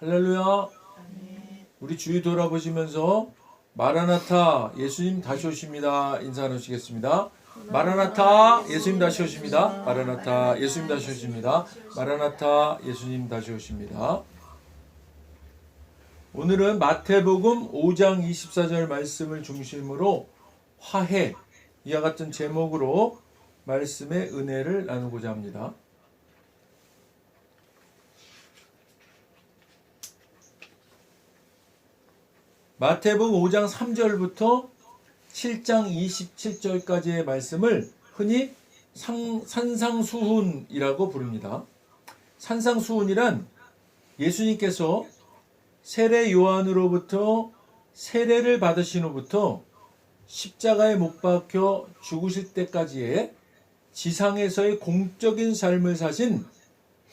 할렐루야. 우리 주위 돌아보시면서 마라나타 예수님 다시 오십니다 인사 나누시겠습니다. 마라나타 예수님 다시 오십니다. 마라나타 예수님 다시 오십니다. 마라나타 예수님 다시 오십니다. 오늘은 마태복음 5장 24절 말씀을 중심으로 화해, 이와 같은 제목으로 말씀의 은혜를 나누고자 합니다. 마태복음 5장 3절부터 7장 27절까지의 말씀을 흔히 산상수훈이라고 부릅니다. 산상수훈이란 예수님께서 세례 요한으로부터 세례를 받으신 후부터 십자가에 못 박혀 죽으실 때까지의 지상에서의 공적인 삶을 사신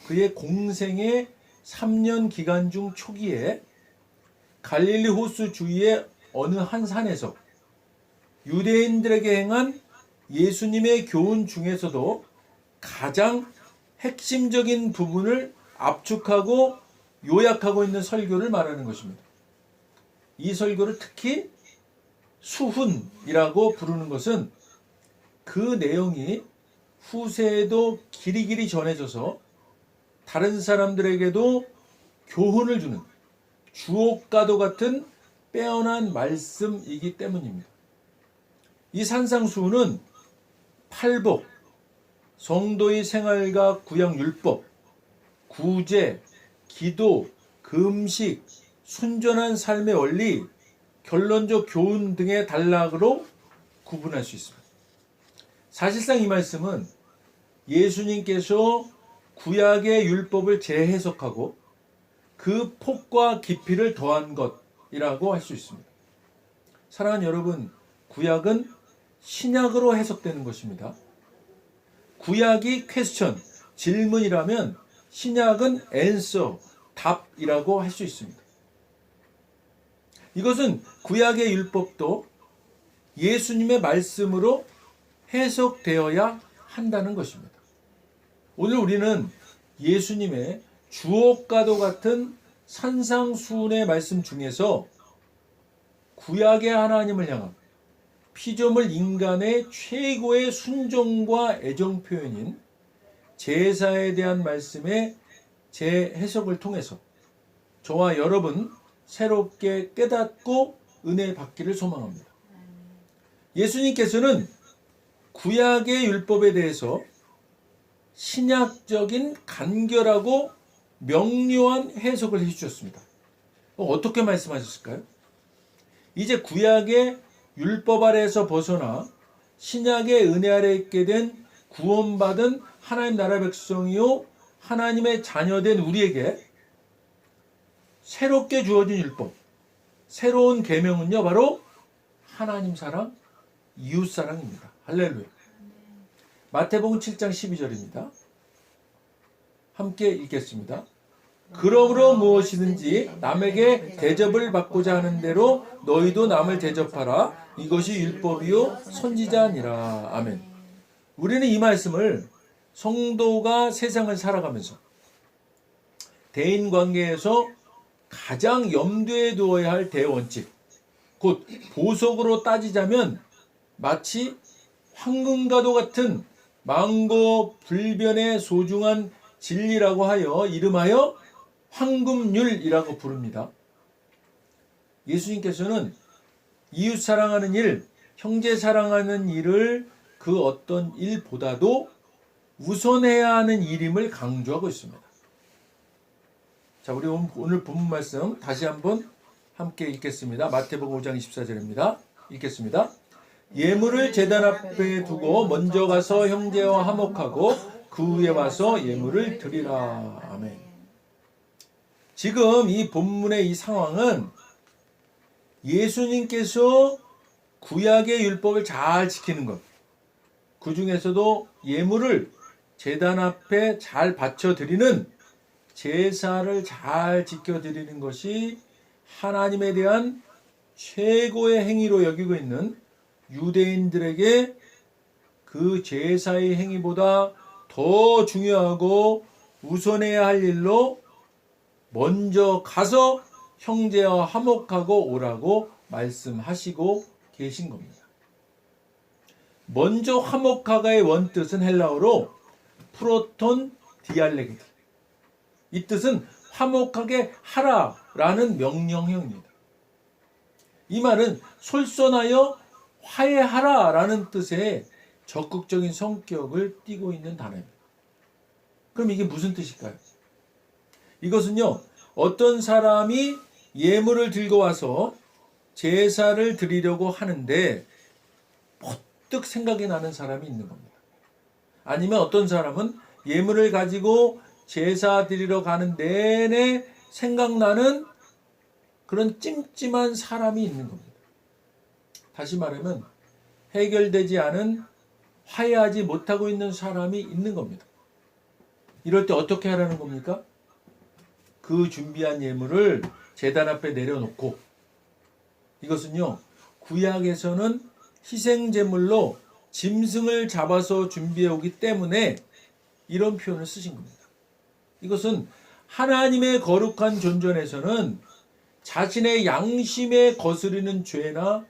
그의 공생의 3년 기간 중 초기에 갈릴리 호수 주위의 어느 한 산에서 유대인들에게 행한 예수님의 교훈 중에서도 가장 핵심적인 부분을 압축하고 요약하고 있는 설교를 말하는 것입니다. 이 설교를 특히 수훈이라고 부르는 것은 그 내용이 후세에도 길이길이 전해져서 다른 사람들에게도 교훈을 주는 주옥과도 같은 빼어난 말씀이기 때문입니다. 이 산상수훈은 팔복, 성도의 생활과 구약율법, 구제, 기도, 금식, 순전한 삶의 원리, 결론적 교훈 등의 단락으로 구분할 수 있습니다. 사실상 이 말씀은 예수님께서 구약의 율법을 재해석하고 그 폭과 깊이를 더한 것이라고 할 수 있습니다. 사랑하는 여러분, 구약은 신약으로 해석되는 것입니다. 구약이 퀘스천, 질문이라면 신약은 앤서, 답이라고 할 수 있습니다. 이것은 구약의 율법도 예수님의 말씀으로 해석되어야 한다는 것입니다. 오늘 우리는 예수님의 주옥과도 같은 산상수훈의 말씀 중에서 구약의 하나님을 향한 피조물 인간의 최고의 순종과 애정 표현인 제사에 대한 말씀의 재해석을 통해서 저와 여러분 새롭게 깨닫고 은혜 받기를 소망합니다. 예수님께서는 구약의 율법에 대해서 신약적인 간결하고 명료한 해석을 해주셨습니다. 어떻게 말씀하셨을까요? 이제 구약의 율법 아래에서 벗어나 신약의 은혜 아래 있게 된 구원받은 하나님 나라 백성이요 하나님의 자녀된 우리에게 새롭게 주어진 율법, 새로운 계명은요 바로 하나님 사랑, 이웃 사랑입니다. 할렐루야. 마태복음 7장 12절입니다. 함께 읽겠습니다. 그러므로 무엇이든지 남에게 대접을 받고자 하는 대로 너희도 남을 대접하라. 이것이 율법이요 선지자니라. 아멘. 우리는 이 말씀을 성도가 세상을 살아가면서 대인관계에서 가장 염두에 두어야 할 대원칙, 곧 보석으로 따지자면 마치 황금과도 같은 망고불변의 소중한 진리라고 하여 이름하여 황금률이라고 부릅니다. 예수님께서는 이웃 사랑하는 일, 형제 사랑하는 일을 그 어떤 일보다도 우선해야 하는 일임을 강조하고 있습니다. 자, 우리 오늘 본문 말씀 다시 한번 함께 읽겠습니다. 마태복음 5장 24절입니다. 읽겠습니다. 예물을 제단 앞에 두고 먼저 가서 형제와 화목하고 그 후에 와서 예물을 드리라. 아멘. 지금 이 본문의 이 상황은 예수님께서 구약의 율법을 잘 지키는 것, 그 중에서도 예물을 제단 앞에 잘 바쳐드리는 제사를 잘 지켜드리는 것이 하나님에 대한 최고의 행위로 여기고 있는 유대인들에게 그 제사의 행위보다 더 중요하고 우선해야 할 일로 먼저 가서 형제와 화목하고 오라고 말씀하시고 계신 겁니다. 먼저 화목하가의 원뜻은 헬라어로 프로톤 디알레게티. 이 뜻은 화목하게 하라라는 명령형입니다. 이 말은 솔선하여 화해하라라는 뜻의 적극적인 성격을 띠고 있는 단어입니다. 그럼 이게 무슨 뜻일까요? 이것은요, 어떤 사람이 예물을 들고 와서 제사를 드리려고 하는데 퍼뜩 생각이 나는 사람이 있는 겁니다. 아니면 어떤 사람은 예물을 가지고 제사 드리러 가는 내내 생각나는 그런 찜찜한 사람이 있는 겁니다. 다시 말하면 해결되지 않은, 화해하지 못하고 있는 사람이 있는 겁니다. 이럴 때 어떻게 하라는 겁니까? 그 준비한 예물을 제단 앞에 내려놓고, 이것은요, 구약에서는 희생제물로 짐승을 잡아서 준비해 오기 때문에 이런 표현을 쓰신 겁니다. 이것은 하나님의 거룩한 존전에서는 자신의 양심에 거스르는 죄나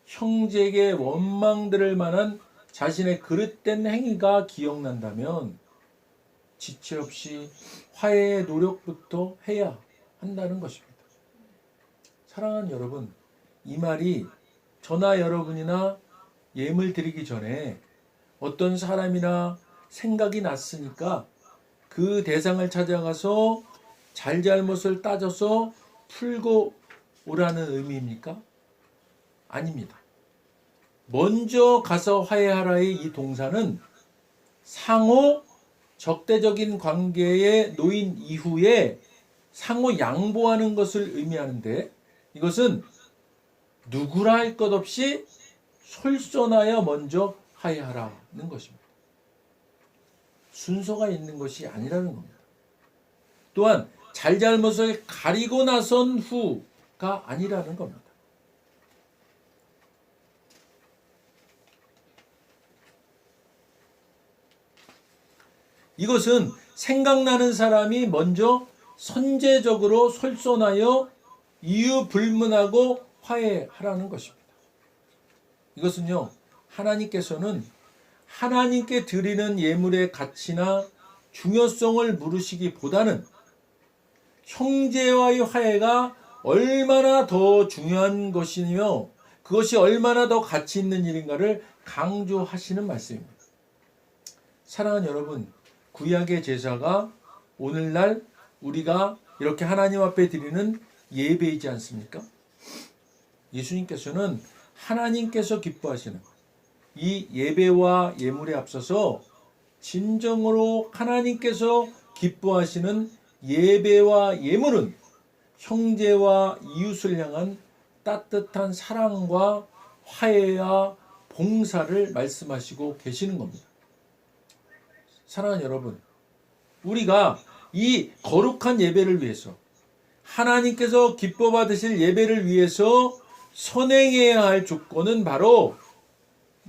형제에게 원망들을 만한 자신의 그릇된 행위가 기억난다면 지체 없이 화해의 노력부터 해야 한다는 것입니다. 사랑하는 여러분, 이 말이 저나 여러분이나 예물 드리기 전에 어떤 사람이나 생각이 났으니까 그 대상을 찾아가서 잘잘못을 따져서 풀고 오라는 의미입니까? 아닙니다. 먼저 가서 화해하라의 이 동사는 상호 적대적인 관계에 놓인 이후에 상호 양보하는 것을 의미하는데, 이것은 누구라 할 것 없이 솔선하여 먼저 화해하라는 것입니다. 순서가 있는 것이 아니라는 겁니다. 또한 잘잘못을 가리고 나선 후가 아니라는 겁니다. 이것은 생각나는 사람이 먼저 선제적으로 솔선하여 이유 불문하고 화해하라는 것입니다. 이것은요, 하나님께서는 하나님께 드리는 예물의 가치나 중요성을 물으시기보다는 형제와의 화해가 얼마나 더 중요한 것이며 그것이 얼마나 더 가치 있는 일인가를 강조하시는 말씀입니다. 사랑하는 여러분, 구약의 제사가 오늘날 우리가 이렇게 하나님 앞에 드리는 예배이지 않습니까? 예수님께서는 하나님께서 기뻐하시는 이 예배와 예물에 앞서서 진정으로 하나님께서 기뻐하시는 예배와 예물은 형제와 이웃을 향한 따뜻한 사랑과 화해와 봉사를 말씀하시고 계시는 겁니다. 사랑하는 여러분, 우리가 이 거룩한 예배를 위해서, 하나님께서 기뻐 받으실 예배를 위해서 선행해야 할 조건은 바로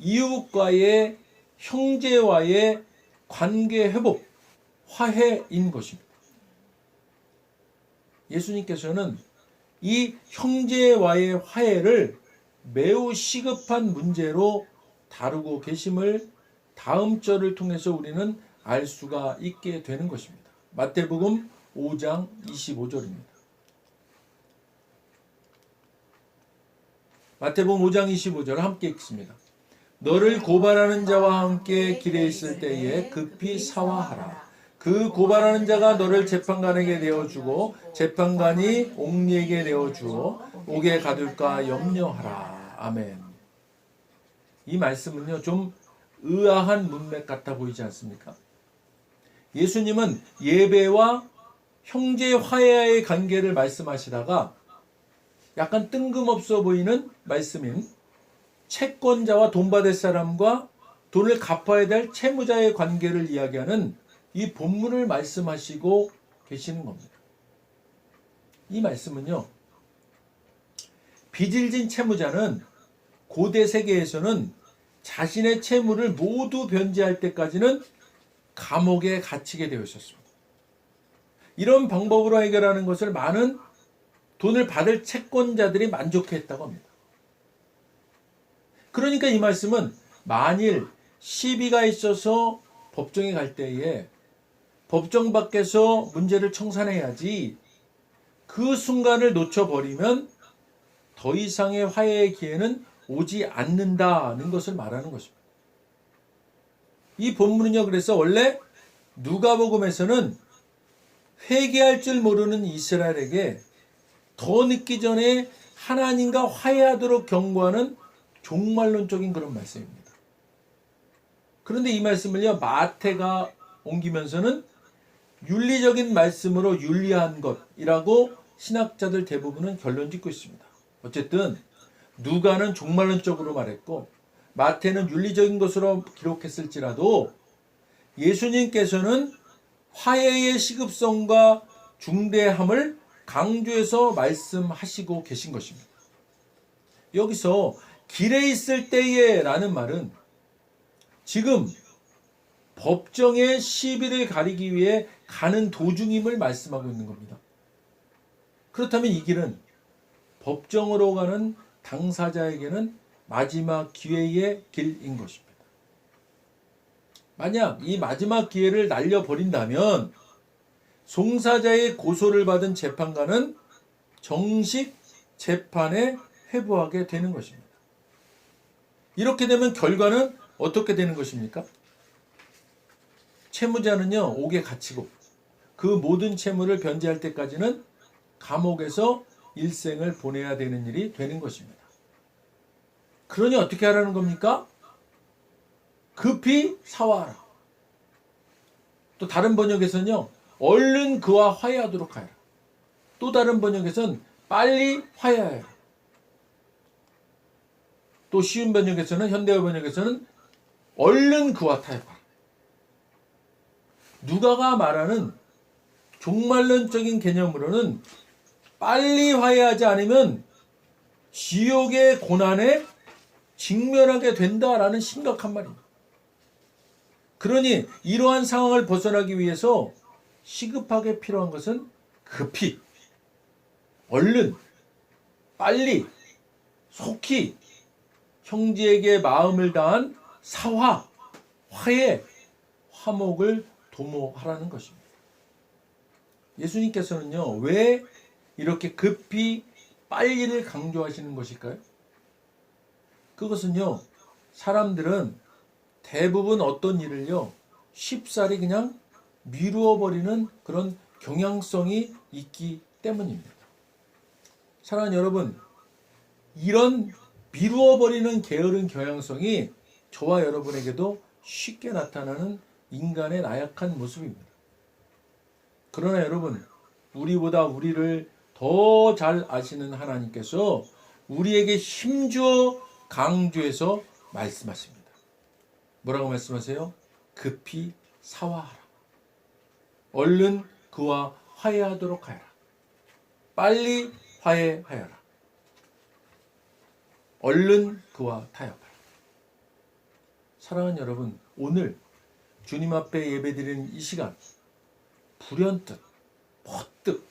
이웃과의, 형제와의 관계 회복, 화해인 것입니다. 예수님께서는 이 형제와의 화해를 매우 시급한 문제로 다루고 계심을 다음 절을 통해서 우리는 알 수가 있게 되는 것입니다. 마태복음 5장 25절입니다. 마태복음 5장 25절 함께 읽습니다. 너를 고발하는 자와 함께 길에 있을 때에 급히 사화하라. 그 고발하는 자가 너를 재판관에게 내어주고 재판관이 옥리에게 내어주어 옥에 가둘까 염려하라. 아멘. 이 말씀은요, 좀 의아한 문맥 같아 보이지 않습니까? 예수님은 예배와 형제 화해의 관계를 말씀하시다가 약간 뜬금없어 보이는 말씀인 채권자와 돈 받을 사람과 돈을 갚아야 될 채무자의 관계를 이야기하는 이 본문을 말씀하시고 계시는 겁니다. 이 말씀은요, 빚을 진 채무자는 고대 세계에서는 자신의 채무를 모두 변제할 때까지는 감옥에 갇히게 되어 있었습니다. 이런 방법으로 해결하는 것을 많은 돈을 받을 채권자들이 만족했다고 합니다. 그러니까 이 말씀은 만일 시비가 있어서 법정에 갈 때에 법정 밖에서 문제를 청산해야지 그 순간을 놓쳐버리면 더 이상의 화해의 기회는 오지 않는다는 것을 말하는 것입니다. 이 본문은요, 그래서 원래 누가복음에서는 회개할 줄 모르는 이스라엘에게 더 늦기 전에 하나님과 화해하도록 경고하는 종말론적인 그런 말씀입니다. 그런데 이 말씀을요, 마태가 옮기면서는 윤리적인 말씀으로 윤리한 것이라고 신학자들 대부분은 결론 짓고 있습니다. 어쨌든 누가는 종말론적으로 말했고 마태는 윤리적인 것으로 기록했을지라도 예수님께서는 화해의 시급성과 중대함을 강조해서 말씀하시고 계신 것입니다. 여기서 길에 있을 때에 라는 말은 지금 법정의 시비를 가리기 위해 가는 도중임을 말씀하고 있는 겁니다. 그렇다면 이 길은 법정으로 가는 당사자에게는 마지막 기회의 길인 것입니다. 만약 이 마지막 기회를 날려버린다면 송사자의 고소를 받은 재판관은 정식 재판에 회부하게 되는 것입니다. 이렇게 되면 결과는 어떻게 되는 것입니까? 채무자는요, 옥에 갇히고 그 모든 채무를 변제할 때까지는 감옥에서 일생을 보내야 되는 일이 되는 것입니다. 그러니 어떻게 하라는 겁니까? 급히 사화하라. 또 다른 번역에서는요, 얼른 그와 화해하도록 하여라. 또 다른 번역에서는 빨리 화해하여라. 또 쉬운 번역에서는, 현대어 번역에서는 얼른 그와 타협하라. 누가가 말하는 종말론적인 개념으로는 빨리 화해하지 않으면 지옥의 고난에 직면하게 된다라는 심각한 말입니다. 그러니 이러한 상황을 벗어나기 위해서 시급하게 필요한 것은 급히, 얼른, 빨리, 속히 형제에게 마음을 다한 사화, 화해, 화목을 도모하라는 것입니다. 예수님께서는요, 왜 이렇게 급히 빨리를 강조하시는 것일까요? 그것은요, 사람들은 대부분 어떤 일을요, 쉽사리 그냥 미루어 버리는 그런 경향성이 있기 때문입니다. 사랑하는 여러분, 이런 미루어 버리는 게으른 경향성이 저와 여러분에게도 쉽게 나타나는 인간의 나약한 모습입니다. 그러나 여러분, 우리보다 우리를 더 잘 아시는 하나님께서 우리에게 힘주어 강조해서 말씀하십니다. 뭐라고 말씀하세요? 급히 사화하라. 얼른 그와 화해하도록 하여라. 빨리 화해하여라. 얼른 그와 타협하라. 사랑하는 여러분, 오늘 주님 앞에 예배드리는 이 시간, 불현듯 퍼뜩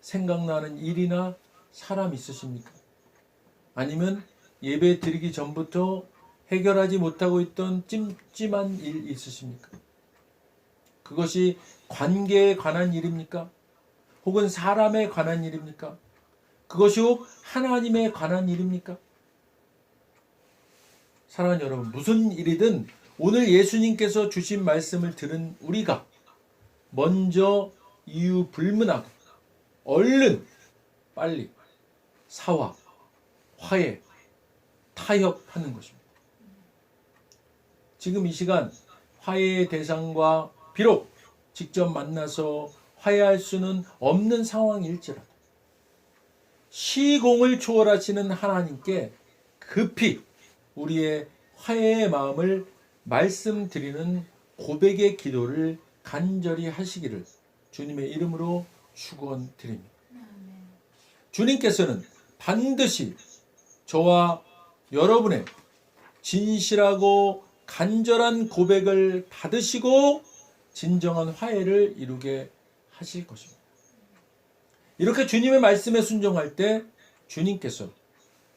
생각나는 일이나 사람 있으십니까? 아니면 예배 드리기 전부터 해결하지 못하고 있던 찜찜한 일 있으십니까? 그것이 관계에 관한 일입니까? 혹은 사람에 관한 일입니까? 그것이 혹 하나님에 관한 일입니까? 사랑하는 여러분, 무슨 일이든 오늘 예수님께서 주신 말씀을 들은 우리가 먼저 이유 불문하고 얼른 빨리 사화, 화해, 타협하는 것입니다. 지금 이 시간 화해의 대상과 비록 직접 만나서 화해할 수는 없는 상황일지라도 시공을 초월하시는 하나님께 급히 우리의 화해의 마음을 말씀드리는 고백의 기도를 간절히 하시기를 주님의 이름으로 축원드립니다. 주님께서는 반드시 저와 여러분의 진실하고 간절한 고백을 받으시고 진정한 화해를 이루게 하실 것입니다. 이렇게 주님의 말씀에 순종할 때 주님께서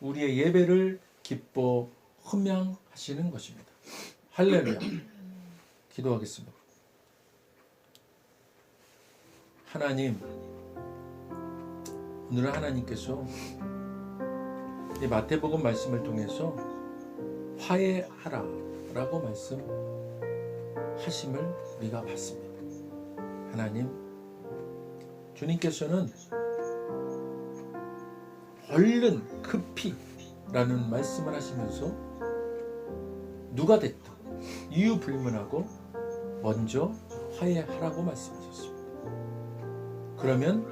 우리의 예배를 기뻐 흠양하시는 것입니다. 할렐루야. 기도하겠습니다. 하나님, 오늘은 하나님께서 이 마태복음 말씀을 통해서 화해하라 라고 말씀하심을 우리가 봤습니다. 하나님, 주님께서는 얼른 급히 라는 말씀을 하시면서 누가 됐든 이유 불문하고 먼저 화해하라고 말씀하셨습니다. 그러면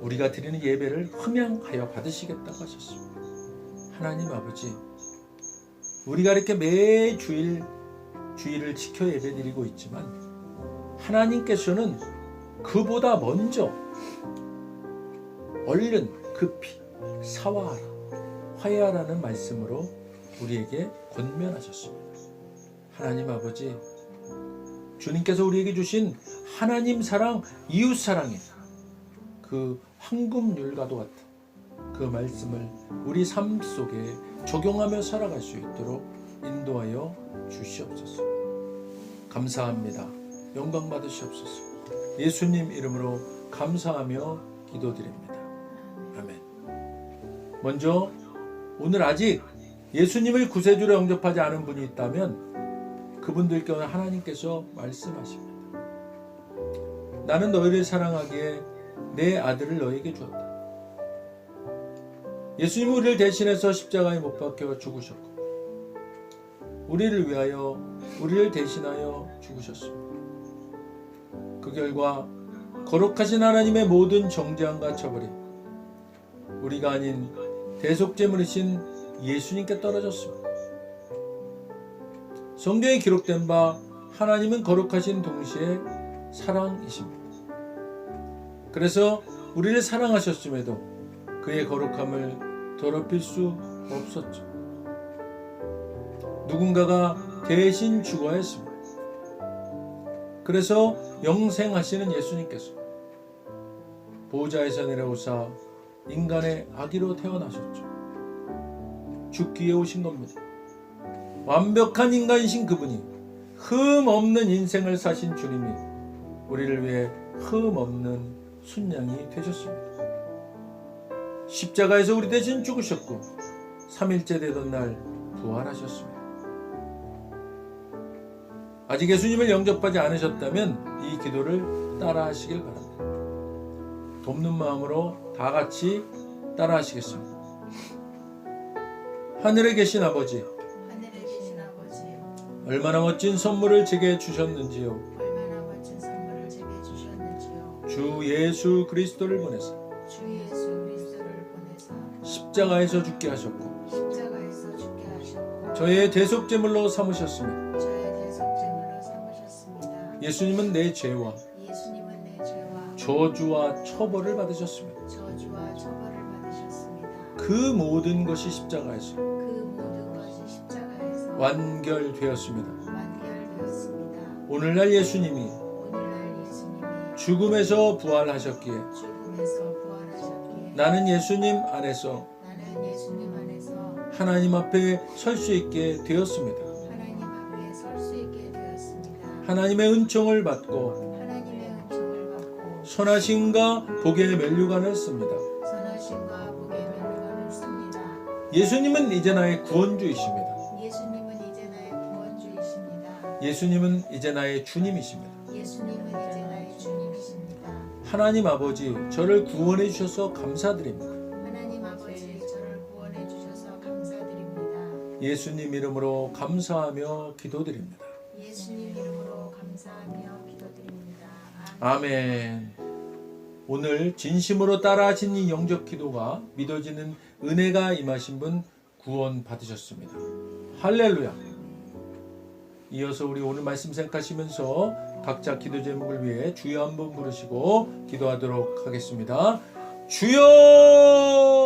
우리가 드리는 예배를 흠양하여 받으시겠다고 하셨습니다. 하나님 아버지, 우리가 이렇게 매 주일을 지켜 예배드리고 있지만 하나님께서는 그보다 먼저 얼른 급히 사화하라, 화해하라는 말씀으로 우리에게 권면하셨습니다. 하나님 아버지, 주님께서 우리에게 주신 하나님 사랑, 이웃 사랑의 그 황금률과도 같은 그 말씀을 우리 삶 속에 적용하며 살아갈 수 있도록 인도하여 주시옵소서. 감사합니다. 영광 받으시옵소서. 예수님 이름으로 감사하며 기도드립니다. 아멘. 먼저 오늘 아직 예수님을 구세주로 영접하지 않은 분이 있다면 그분들께 하나님께서 말씀하십니다. 나는 너희를 사랑하기에 내 아들을 너에게 주었다. 예수님은 우리를 대신해서 십자가에 못 박혀 죽으셨고 우리를 위하여 우리를 대신하여 죽으셨습니다. 그 결과 거룩하신 하나님의 모든 정죄함과 처벌이 우리가 아닌 대속제물이신 예수님께 떨어졌습니다. 성경에 기록된 바 하나님은 거룩하신 동시에 사랑이십니다. 그래서 우리를 사랑하셨음에도 그의 거룩함을 더럽힐 수 없었죠. 누군가가 대신 죽어야 했습니다. 그래서 영생하시는 예수님께서 보좌에서 내려오사 인간의 아기로 태어나셨죠. 죽기 위해 오신 겁니다. 완벽한 인간이신 그분이 흠 없는 인생을 사신 주님이 우리를 위해 흠 없는 순양이 되셨습니다. 십자가에서 우리 대신 죽으셨고 3일째 되던 날 부활하셨습니다. 아직 예수님을 영접하지 않으셨다면 이 기도를 따라 하시길 바랍니다. 돕는 마음으로 다 같이 따라 하시겠습니다. 하늘에 계신 아버지, 얼마나 멋진 선물을 제게 주셨는지요. 주 예수 그리스도를 보내사 십자가에서 죽게 하셨고 저의 대속제물로 삼으셨습니다. 예수님은 내 죄와 저주와 처벌을 받으셨습니다. 그 모든 것이 십자가에서 완결되었습니다. 오늘날 예수님이 죽음에서 부활하셨기에 나는 예수님 안에서 하나님 앞에 설 수 있게 되었습니다. 하나님의 은총을 받고 선하심과 복의 면류관을 씁니다. 예수님은 이제 나의 구원주이십니다. 예수님은 이제 나의 주님이십니다. 하나님 아버지, 저를 구원해 주셔서 감사드립니다. 예수님 이름으로 감사하며 기도드립니다. 아멘. 오늘 진심으로 따라하신 이 영접 기도가 믿어지는 은혜가 임하신 분 구원 받으셨습니다. 할렐루야. 이어서 우리 오늘 말씀 생각하시면서 각자 기도 제목을 위해 주여 한번 부르시고 기도하도록 하겠습니다. 주여!